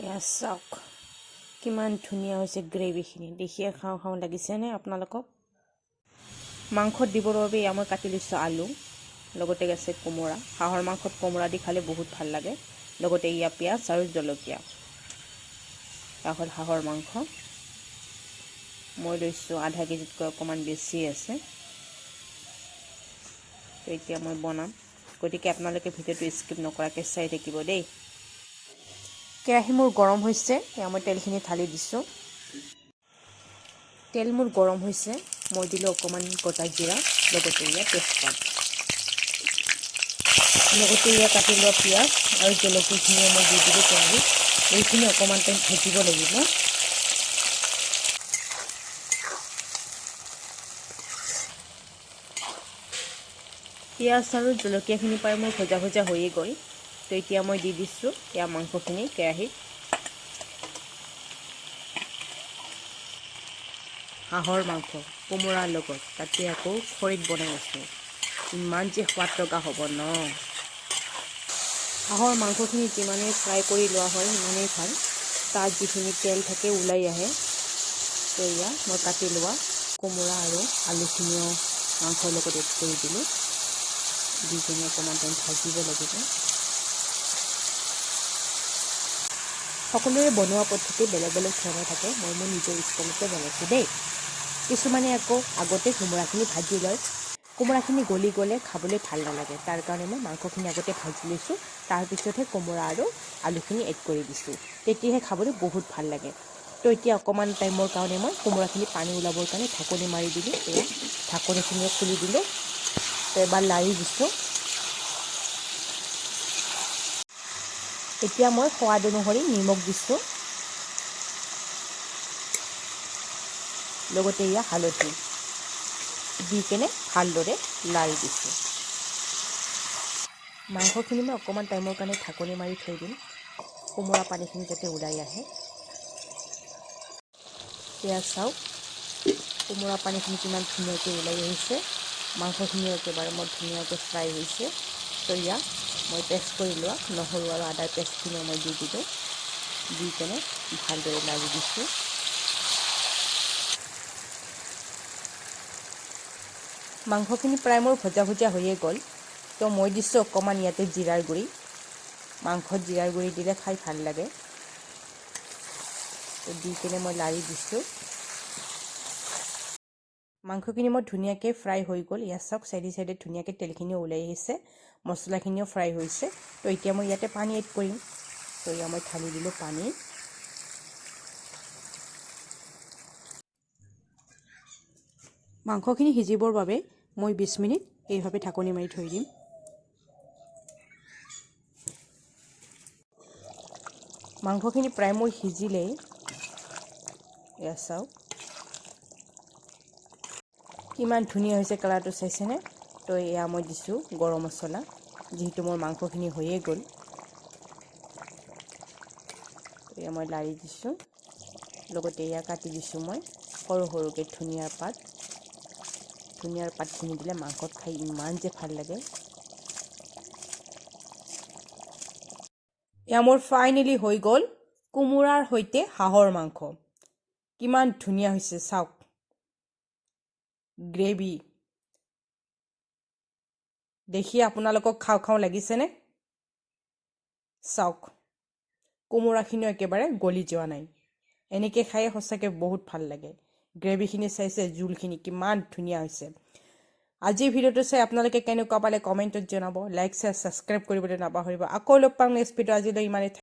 এয়া চাওক কিমান ধুনীয়া হৈছে গ্ৰেভিখিনি দেখিয়ে খাওঁ খাওঁ লাগিছেনে আপোনালোকক। মাংসত দিবৰ বাবে এয়া মই কাটি লৈছোঁ আলু, লগতে আছে কোমোৰা। হাঁহৰ মাংসত কোমোৰা দি খালে বহুত ভাল লাগে। লগতে এয়া পিঁয়াজ আৰু জলকীয়া। এয়া হ'ল হাঁহৰ মাংস। মই লৈছোঁ আধা কেজিতকৈ অকণমান বেছি আছে। তো এতিয়া মই বনাম, গতিকে আপোনালোকে ভিডিঅ'টো স্কিপ নকৰাকৈ চাই থাকিব দেই। কেৰাহী মোৰ গৰম হৈছে, এয়া মই তেলখিনি ঢালি দিছোঁ। তেল মোৰ গৰম হৈছে, মই দিলোঁ অকণমান গোটা জিৰা, লগতে এয়া তেজপাত, লগতে এয়া কাটি লোৱা পিঁয়াজ আৰু জলকীয়াখিনিও মই দি দিলোঁ কেৰাহীত। এইখিনি অকণমান টাইম ভাজিব লাগিব। পিঁয়াজ আৰু জলকীয়াখিনি প্ৰায় মোৰ ভজা ভজা হৈয়ে গ'ল। তো এতিয়া মই দি দিছোঁ এয়া মাংসখিনি কেৰাহীত। হাঁহৰ মাংস কোমোৰাৰ লগত, তাতে আকৌ খৰিত বনাই আছোঁ। ইমান যে সোৱাদ লগা হ'ব ন। হাঁহৰ মাংসখিনি যিমানেই ফ্ৰাই কৰি লোৱা হয় সিমানেই ভাল। তাত যিখিনি তেল থাকে ওলাই আহে। তো এয়া মই কাটি লোৱা কোমোৰা আৰু আলুখিনিও মাংসৰ লগত এড কৰি দিলোঁ। দি কিনে অকণমান টাইম ভাজিব লাগিব। সকলোৰে বনোৱা পদ্ধতি বেলেগ বেলেগ ধৰণৰ থাকে। মই মোৰ নিজৰ ষ্টাইলতে বনাইছোঁ দেই। কিছুমানে আকৌ আগতে কোমোৰাখিনি ভাজি লয়। কোমোৰাখিনি গলি গ'লে খাবলৈ ভাল নালাগে, তাৰ কাৰণে মই মাংসখিনি আগতে ভাজি লৈছোঁ। তাৰপিছতহে কোমোৰা আৰু আলুখিনি এড কৰি দিছোঁ, তেতিয়াহে খাবলৈ বহুত ভাল লাগে। তো এতিয়া অকণমান টাইমৰ কাৰণে মই কোমোৰাখিনি পানী ওলাবৰ কাৰণে ঢাকনি মাৰি দিলোঁ। এয়া ঢাকনিখিনিও খুলি দিলোঁ। তো এবাৰ লাৰি দিছোঁ। এতিয়া মই সোৱাদ অনুসৰি নিমখ দিছোঁ, লগতে এয়া হালধি দি কেনে ভালদৰে লাৰি দিছোঁ। মাংসখিনি মই অকণমান টাইমৰ কাৰণে ঢাকনি মাৰি থৈ দিম, কোমোৰা পানীখিনি যাতে ওলাই আহে। এয়া চাওক কোমোৰা পানীখিনি কিমান ধুনীয়াকৈ ওলাই আহিছে। মাংসখিনিও একেবাৰে মোৰ ধুনীয়াকৈ ফ্ৰাই হৈছে। তো এয়া মই পেষ্ট কৰি লোৱা নহৰু আৰু আদাৰ পেষ্টখিনিও মই দি দিলোঁ। দি কেনে ভালদৰে লাৰি দিছোঁ। মাংসখিনি প্ৰায় মোৰ ভজা ভজা হৈয়ে গ'ল। তো মই দিছোঁ অকণমান ইয়াতে জিৰাৰ গুড়ি। মাংসত জিৰাৰ গুড়ি দিলে খাই ভাল লাগে। তো দি কেনে মই লাৰি দিছোঁ। মাংসখিনি মোৰ ধুনীয়াকৈ ফ্ৰাই হৈ গ'ল। ইয়াত চাওক চাইডে চাইডে ধুনীয়াকৈ তেলখিনিও ওলাই আহিছে, মছলাখিনিও ফ্ৰাই হৈছে। তো এতিয়া মই ইয়াতে পানী এড কৰিম। তো এয়া মই ঢালি দিলোঁ পানী। মাংসখিনি সিজিবৰ বাবে মই 20 মিনিট এইভাৱে ঢাকনি মাৰি থৈ দিম। মাংসখিনি প্ৰায় মোৰ সিজিলেই। এয়া চাওক কিমান ধুনীয়া হৈছে, কালাৰটো চাইছেনে। তো এয়া মই দিছোঁ গৰম মছলা, যিহেতু মোৰ মাংসখিনি হৈয়ে গ'ল। এয়া মই লাৰি দিছোঁ, লগতে এয়া কাটি দিছোঁ মই সৰু সৰুকৈ ধনিয়াৰ পাত। ধনিয়াৰ পাতখিনি দিলে মাংসত খাই ইমান যে ভাল লাগে। এয়া মোৰ ফাইনেলি হৈ গ'ল কোমোৰাৰ সৈতে হাঁহৰ মাংস। কিমান ধুনীয়া হৈছে চাওক, গ্ৰেভি দেখি আপোনালোকক খাওঁ খাওঁ লাগিছেনে। চাওক কোমোৰাখিনিও একেবাৰে গলি যোৱা নাই। এনেকৈ খাই সঁচাকৈ বহুত ভাল লাগে। গ্ৰেভিখিনি চাইছে, জোলখিনি কিমান ধুনীয়া হৈছে। আজিৰ ভিডিঅ'টো চাই আপোনালোকে কেনেকুৱা পালে কমেণ্টত জনাব। লাইক শ্বেয়াৰ ছাবস্ক্ৰাইব কৰিবলৈ নাপাহৰিব। আকৌ লগ পাম নেক্সট ভিডিঅ'। আজিলৈ ইমানেই।